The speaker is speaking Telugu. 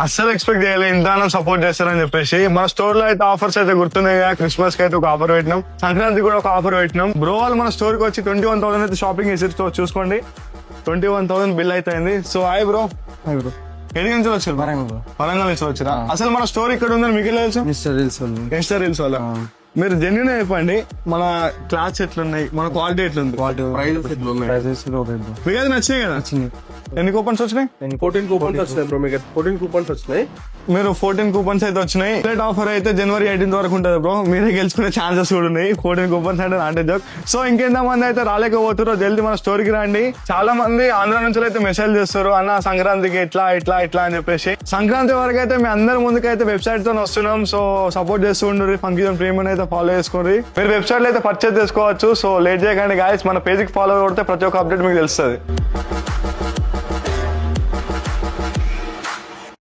అస్సలు ఎక్స్పెక్ట్ చేయలేదు ఇంత సపోర్ట్ చేస్తారని చెప్పేసి. మన స్టోర్ లో అయితే ఆఫర్స్ అయితే గుర్తున్నాయి కదా, క్రిస్మస్ కి అయితే ఒక ఆఫర్ పెట్టినాం, సంక్రాంతి కూడా ఒక ఆఫర్ పెట్టినాం. బ్రో వాళ్ళు మన స్టోర్ కి వచ్చి 21,000 అయితే షాపింగ్ చేసి చూసుకోండి, 21,000 బిల్ అయితే అయింది. So hi bro. Hi bro. ఎన్ని నుంచి వచ్చారు? వరంగల్ నుంచి వచ్చారా? అసలు మన స్టోర్ ఇక్కడ ఉందని మీకు తెలుసు? ఇన్స్టా రీల్స్ వల్ల. మీరు జెన్యున్ చెప్పండి, మన క్లాత్స్ ఎట్లున్నాయి, మన క్వాలిటీ ఎట్లుంది, మీకు అది నచ్చినాయి కదా? ఎన్ని కూపన్స్ వచ్చినాయి? 14 కూపన్స్ వచ్చినాయి బ్రో. మీకు 14 కూపన్స్ వచ్చినాయి. మీరు 14 కూపన్స్ అయితే వచ్చినాయి. ప్లేట్ ఆఫర్ అయితే January 18th వరకు ఉంటుంది బ్రో. మీరే గెలుచుకునే ఛాన్సెస్ కూడా ఉన్నాయి. 14 కూపన్స్ అంటే నాటే జోక్. సో ఇంకెంత మంది అయితే రాలేకపోతారో జల్దీ మన స్టోర్కి రండి. చాలా మంది ఆంధ్ర నుంచి అయితే మెసేజ్ చేస్తారు, అన్న సంక్రాంతికి ఇట్లా ఇట్లా ఇట్లా అని చెప్పేసి. సంక్రాంతి వరకు అయితే మీ అందరి ముందుకు అయితే వెబ్సైట్ తో వస్తున్నాం. సో సపోర్ట్ చేస్తూ ఉండండి. ఫంక్షన్ ప్రీమియం అయితే ఫాలో చేసుకోండి. మీరు వెబ్సైట్ లో అయితే పర్చేస్ చేసుకోవచ్చు. సో లేట్ చేయకండి గాయస్, మన పేజ్ కి ఫాలో కొడితే ప్రతి ఒక్క అప్డేట్ మీకు తెలుస్తుంది.